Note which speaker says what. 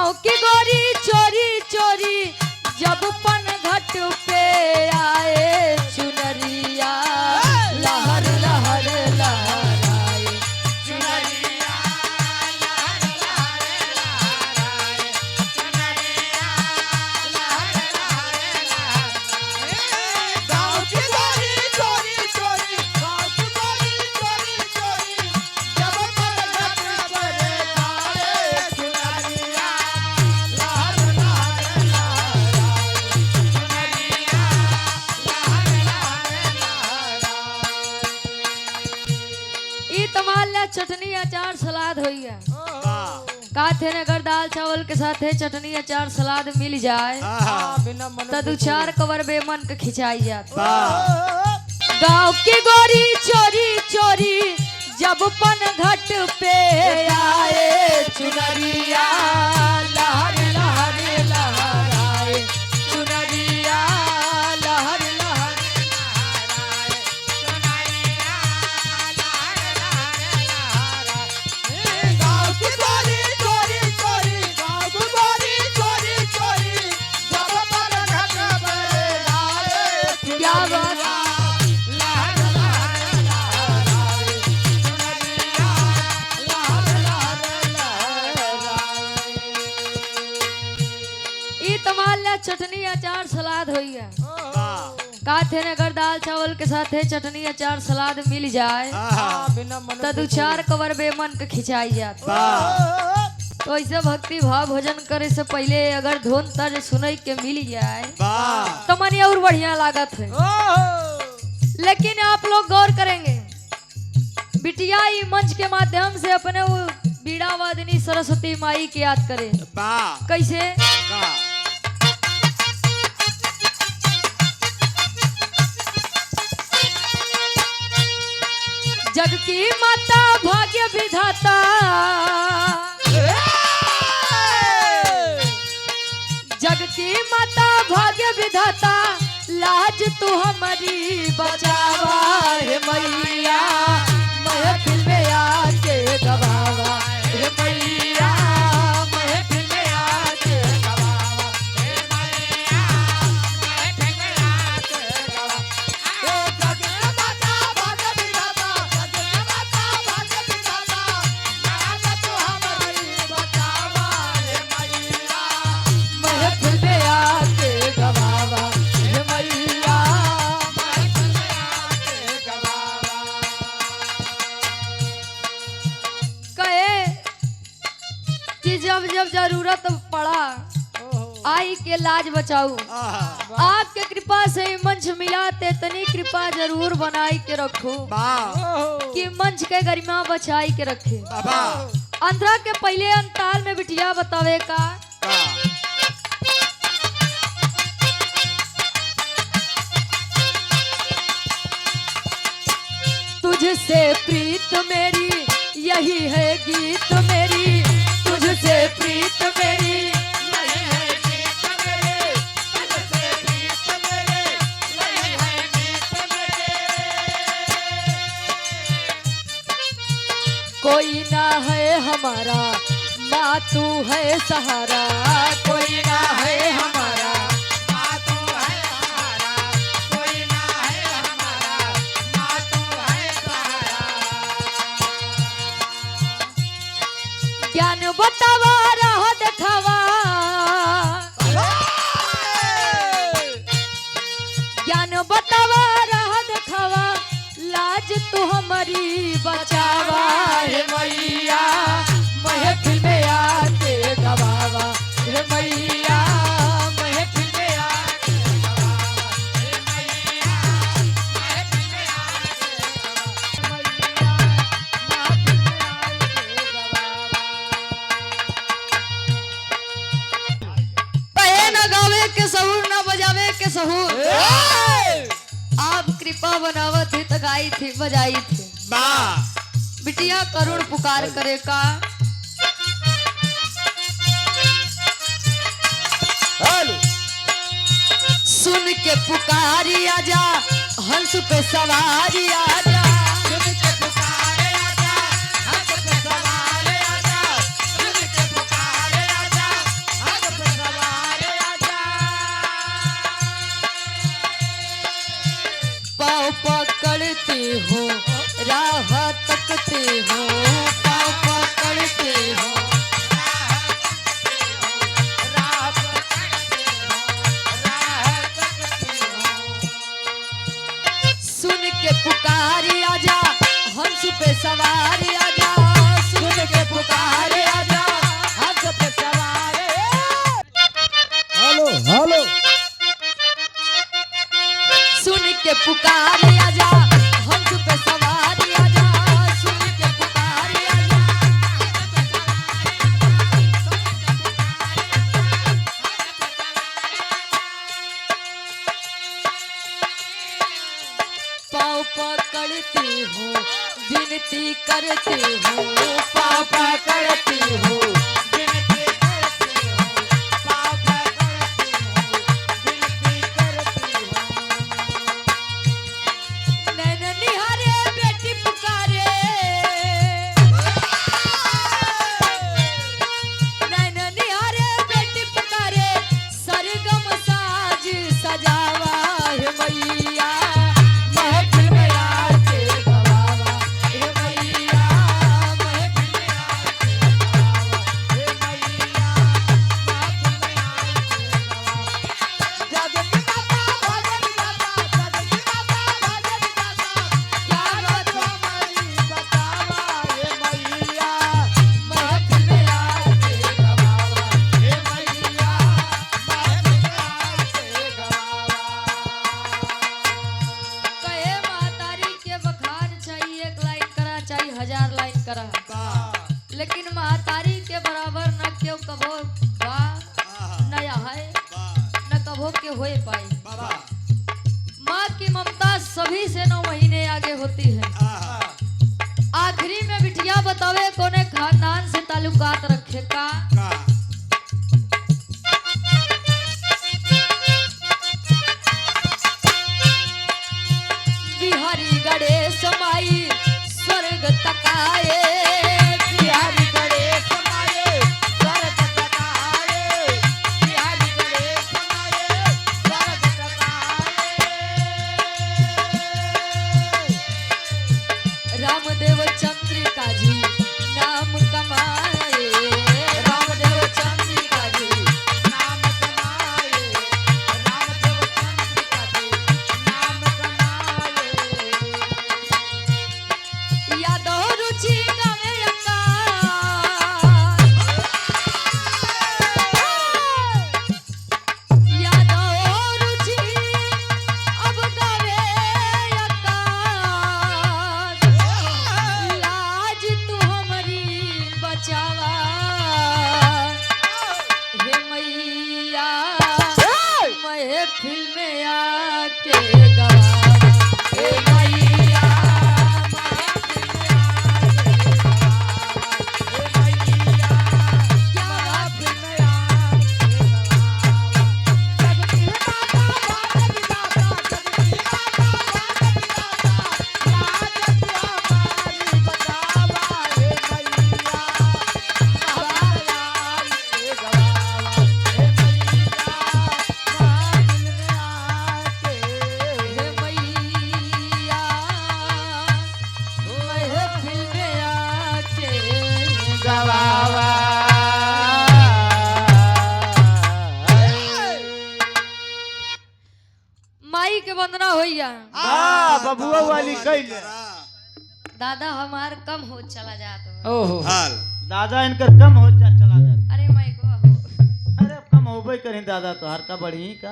Speaker 1: गाँव की गोरी चोरी चोरी जब पन घट पे आए चुनरिया लहर लहर लहराए चुनरिया लहर लहर लहराए चुनरिया लहर लहर लहराए
Speaker 2: गाँव की गोरी चोरी चोरी गाँव की गोरी चोरी चोरी जब पर घट पर आए चुनरिया लहर लहर लहराए चुनरिया लहर लहर लहराए।
Speaker 1: ई तमाल्या चटनी अचार सलाद होई है का थे अगर दाल चावल के साथ चटनी अचार सलाद मिल जाए
Speaker 2: बिना मन
Speaker 1: तो दो चार कवर बेमन के खिंचाई जात गाँव की गोरी चोरी चोरी जब पन घट पे आए चुनरिया लहर लहर लहराए चुनरिया लहर लहर लहराए चुनरिया लहर लहर लहराए
Speaker 2: गाँव की गोरी चोरी चोरी गाँव की गोरी चोरी चोरी जब पर घट पर आए
Speaker 1: क्या बात है?
Speaker 2: लहर लहर लहराए चुनरिया लहर लहर लहराए।
Speaker 1: ई तमाल्या चटनी अचार सलाद होई है का थे अगर दाल चावल के साथ चटनी अचार सलाद मिल जाए
Speaker 2: बिना मन
Speaker 1: तो दो चार कवर बेमन के खिंचाई जात तो ऐसे भक्ति भाव भजन करे से पहले अगर धुन तज सुनई के मिल जाए तो मन और बढ़िया लागत है लेकिन आप लोग गौर करेंगे बिटिया ई मंच के माध्यम से अपने वो बीड़ा वादिनी सरस्वती माई के याद करे कैसे जग की माता भाग्य विधाता जग की माता भाग्य विधाता लाज तू हमारी बचावा हे मैया महफिल में आके गवावा हे मैया महफिल में आके गवावा हे मैया महफिल में आके गवावा महफिल में आके गवावा हे मैया कहे कि जब जब जरूरत पड़ा आई के लाज बचाऊ आपके कृपा से ही मंच मिला ते तनी कृपा जरूर बनाई के रखू कि मंच के गरिमा बचाई के रखे अंतरा के पहले अंताल में बिटिया बतावे का तुझसे प्रीत मेरी यही है गीत मेरी तुझसे प्रीत मेरी यही है गीत मेरी तुझसे प्रीत मेरी यही है गीत मेरी कोई ना है हमारा माँ तू है सहारा कोई ना है हमारा माँ तू है सहारा कोई ना है हमारा माँ तू है सहारा ज्ञान बतावा राह दिखावा ज्ञान बतावा राह दिखावा लाज तू हमारी बचावा हे मैया महफिल में आके गवावा हे मैया महफिल में आके गवावा हे मैया महफिल में आके गवावा महफिल में आके गवावा कहे न गावे के सहूर न बजावे के सहूर आप कृपा बनावत थी तो गाई थी बजाई थी बिटिया करुण पुकार करे का सुन के पुकारी आजा हंस पे सवारी आजा सुन के पुकारे आजा हंस पे सवारी आजा सुन के पुकारे आजा भटकते हो पाँव पकड़ते हो सुन के पुकारी आजा हंस पे सवार आजा सुन के पुकारी आजा हंस पे सवार
Speaker 2: हेलो हेलो
Speaker 1: सुन के पुकार आजा हंस पे सवार आजा सुन के पुकार आजा पाँव पकड़ती हो विनती करती हो पाँव पकड़ती हो विनती करती हो पाँव पकड़ती हो विनती करती हो नैन निहारे बेटी पुकारे नैन निहारे बेटी पुकारे सरगम साज सजावा है मैया महफिल में आके गवावा हे मैया महफिल में आके गवावा हे मैया महफिल में आके गवावा
Speaker 2: जग की माता भजन गाता जग की माता भजन गाता
Speaker 1: क्या बात
Speaker 2: हमारी बतावा हे मैया
Speaker 1: महफिल में आके गवावा
Speaker 2: हे मैया महफिल में आके गवावा
Speaker 1: कहे महतारी के बखान चाहिए एक लाइन करा चाहिए 1000 लाइन करा लेकिन महतारी के बराबर न क्यों कभो बा न है न कभो के होए पाए माँ की ममता सभी से 9 महीने आगे होती है आखिरी में बिटिया बतावे कोने खानदान से ताल्लुकात रखे का बिहारी गणेश माई स्वर्ग तकाए बिहारी गणेश
Speaker 2: समाये स्वर्ग तकाए बिहारी गणेश समाये स्वर्ग तकाए
Speaker 1: रामदेव चंद्रिका जी नाम कमाए रामदेव चंद्रिका जी
Speaker 2: नाम कमाए रामदेव चंद्रिका जी नाम कमाए
Speaker 1: यादव रुचि गावे यादव रुचि अब गावे लाज तू हमारी बचावा हे मैया महफिल में आके गवावा हे मैया महफिल में आके गवावा हे मैया क्या महफिल में
Speaker 2: जग की माता भजन गाता जग की माता भजन गाता लाज तू हमारी बतावा हे मैया महाराज के गवावा हे मैया महफिल में आके
Speaker 1: हे मैया महफिल में आके
Speaker 2: गवावा
Speaker 1: माई के वंदना होइया
Speaker 2: बबुआ वाली कैले
Speaker 1: दादा हमार कम हो चला जात हो।
Speaker 2: ओहो
Speaker 3: हाल
Speaker 2: दादा इनकर कम हो जा चला जाता
Speaker 1: अरे माई को हो
Speaker 2: अरे कम होबे करी दादा तो हर का बढ़ी का